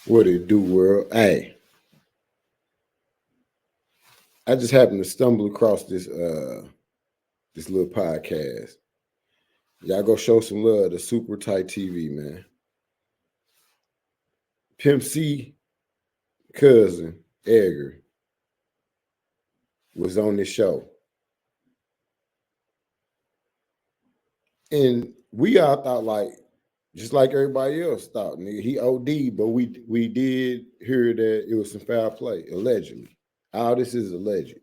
What it do, world? Hey, I just happened to stumble across this little podcast. Y'all go show some love to Super Tight TV, man. Pimp C cousin Edgar was on this show, and we all thought like just like everybody else thought, nigga, he OD, but we did hear that it was some foul play, allegedly. All this is alleged.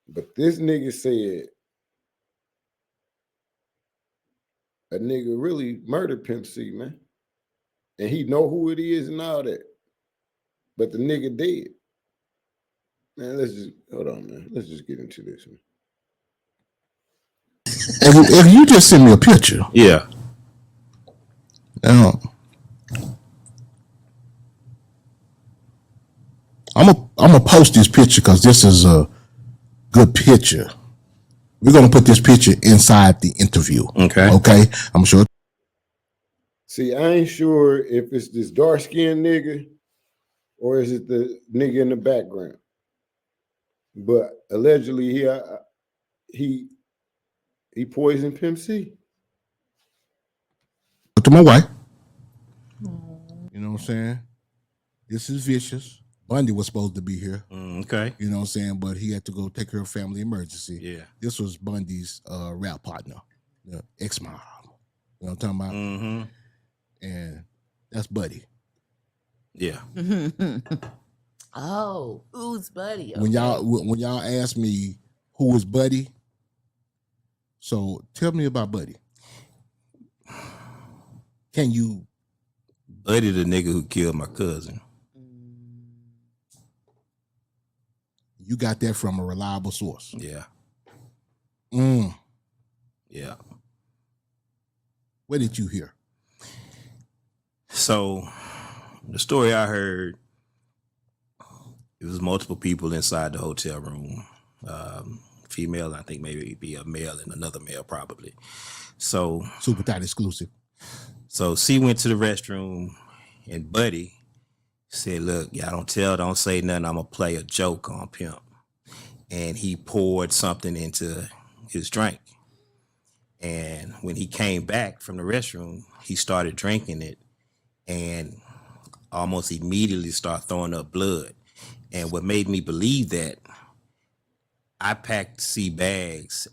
But this nigga said a nigga really murdered Pimp C, man. And he know who it is and all that. But the nigga dead. Man, let's just hold on, man. Let's just get into this, man. If you just send me a picture, Yeah. I'm gonna post this picture because this is a good picture. We're gonna put this picture inside the interview. Okay. I'm sure. See, I ain't sure if it's this dark-skinned nigga or is it the nigga in the background. But allegedly he poisoned Pimp C. To my wife. You know what I'm saying? This is vicious. Bundy was supposed to be here. Okay. You know what I'm saying? But he had to go take care of family emergency. Yeah. This was Bundy's rap partner, the ex-mom. You know what I'm talking about? Mm-hmm. And that's Buddy. Yeah. Oh, who's Buddy? Okay. When y'all ask me who is Buddy, so tell me about Buddy. Can you? Buddy, the nigga who killed my cousin. You got that from a reliable source. Yeah. Yeah. Where did you hear? So the story I heard, it was multiple people inside the hotel room. Female, I think maybe be a male and another male probably. So Super Tight exclusive. So C went to the restroom and Buddy said, look, y'all don't say nothing. I'm going to play a joke on Pimp. And he poured something into his drink. And when he came back from the restroom, he started drinking it and almost immediately started throwing up blood. And what made me believe that, I packed C bags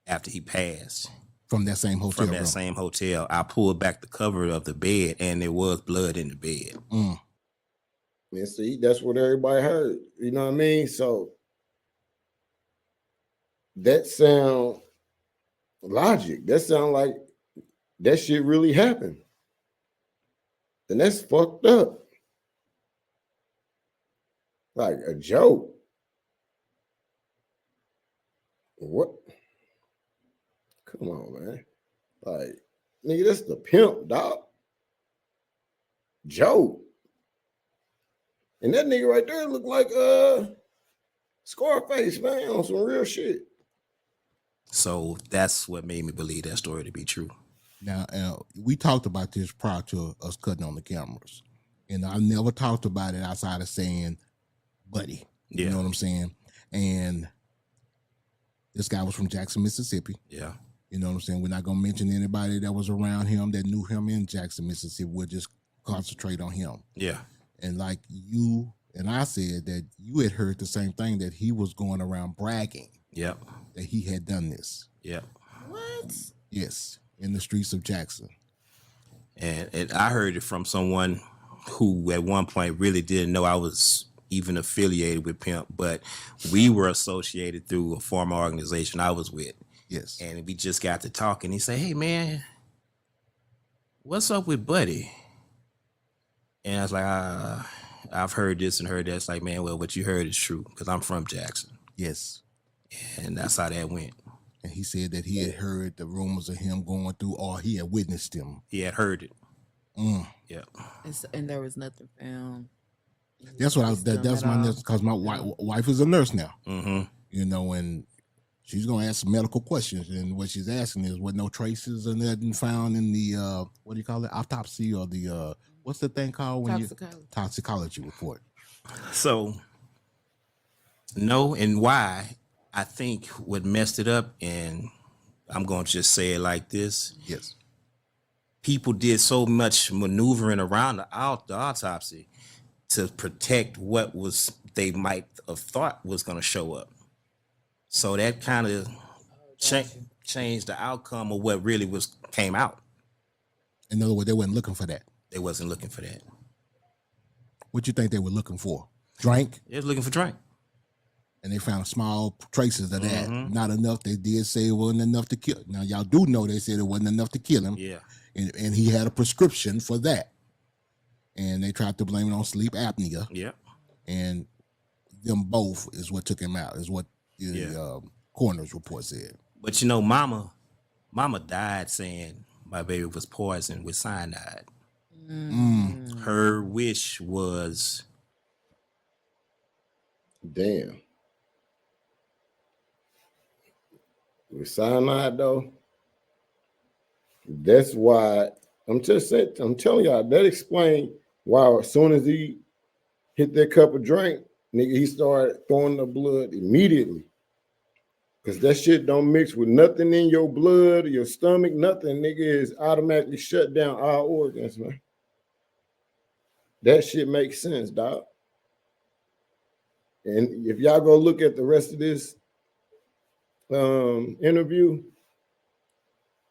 after he passed. From that same hotel From that same hotel. I pulled back the cover of the bed and there was blood in the bed. And see, that's what everybody heard. You know what I mean? So that sound logic. That sound like that shit really happened. And that's fucked up. Like a joke. What? Come on, man. Like, nigga, that's the Pimp, dog. Joe. And that nigga right there look like Scarface, man, on some real shit. So that's what made me believe that story to be true. Now, we talked about this prior to us cutting on the cameras. And I never talked about it outside of saying, Buddy. Yeah. You know what I'm saying? And this guy was from Jackson, Mississippi. Yeah. You know what I'm saying? We're not going to mention anybody that was around him that knew him in Jackson, Mississippi. We'll just concentrate on him. Yeah. And like you and I said that you had heard the same thing, that he was going around bragging. Yep. That he had done this. Yep. What? Yes. In the streets of Jackson. And I heard it from someone who at one point really didn't know I was even affiliated with Pimp, but we were associated through a former organization I was with. Yes. And we just got to talking. He said, hey, man, what's up with Buddy? And I was like, I've heard this and heard that. It's like, man, well, what you heard is true because I'm from Jackson. Yes. And that's how that went. And he said that he had heard the rumors of him going through, or he had witnessed them. He had heard it. Yeah. And there was nothing found. That's what that's my nurse, because my wife is a nurse now. Mm-hmm. You know, and She's gonna ask some medical questions, and what she's asking is, what no traces or nothing found in the what do you call it, autopsy, or the what's the thing called when toxicology report? So no, and why I think what messed it up, and I'm going to just say it like this. Yes. People did so much maneuvering around the autopsy to protect what was they might have thought was going to show up. So that kind of changed the outcome of what really came out. In other words, they weren't looking for that. They wasn't looking for that. What you think they were looking for? Drink? They was looking for drink. And they found small traces of that. Not enough. They did say it wasn't enough to kill. Now, y'all do know they said it wasn't enough to kill him. Yeah. And he had a prescription for that. And they tried to blame it on sleep apnea. Yeah. And them both is what took him out, is what the coroner's report said. But you know, mama died saying my baby was poisoned with cyanide. Her wish was... Damn. With cyanide though, that's why I'm telling y'all, that explains why as soon as he hit that cup of drink, nigga, he started throwing the blood immediately. Cause that shit don't mix with nothing in your blood or your stomach, nothing, nigga, is automatically shut down all organs, man. That shit makes sense, dog. And if y'all go look at the rest of this interview,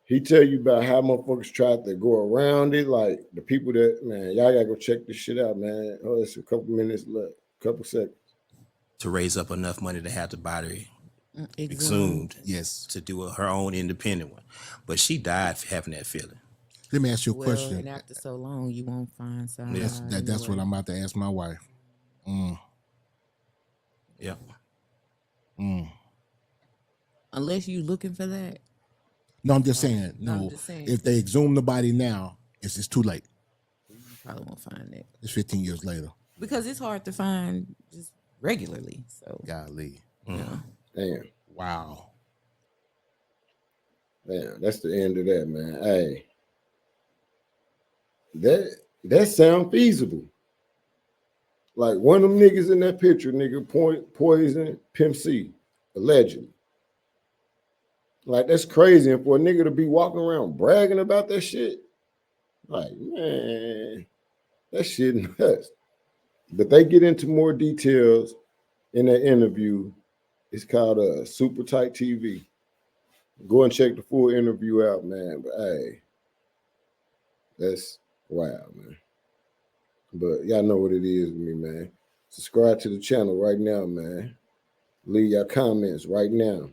he tell you about how motherfuckers tried to go around it. Like the people that, man, y'all gotta go check this shit out, man. Oh, it's a couple minutes left, couple seconds. To raise up enough money to have the body exhumed. Yes. To do her own independent one. But she died for having that feeling. Let me ask you a question. And after so long, you won't find something. Yes. That's what I'm about to ask my wife. Yeah. Unless you looking for that. No, I'm just saying. No, I'm just saying. If they exhume the body now, it's too late. You probably won't find it. It's 15 years later. Because it's hard to find just regularly. So golly. Yeah. Damn. Wow. Damn, that's the end of that, man. Hey. That sound feasible. Like one of them niggas in that picture, nigga, poison Pimp C, allegedly. Like that's crazy. And for a nigga to be walking around bragging about that shit, like, man, that shit nuts. But they get into more details in that interview. It's called Super Tight TV. Go and check the full interview out, man. But hey, that's wild, man. But y'all know what it is with me, man. Subscribe to the channel right now, man. Leave your comments right now.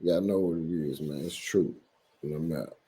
Y'all know what it is, man. It's true. And I'm out.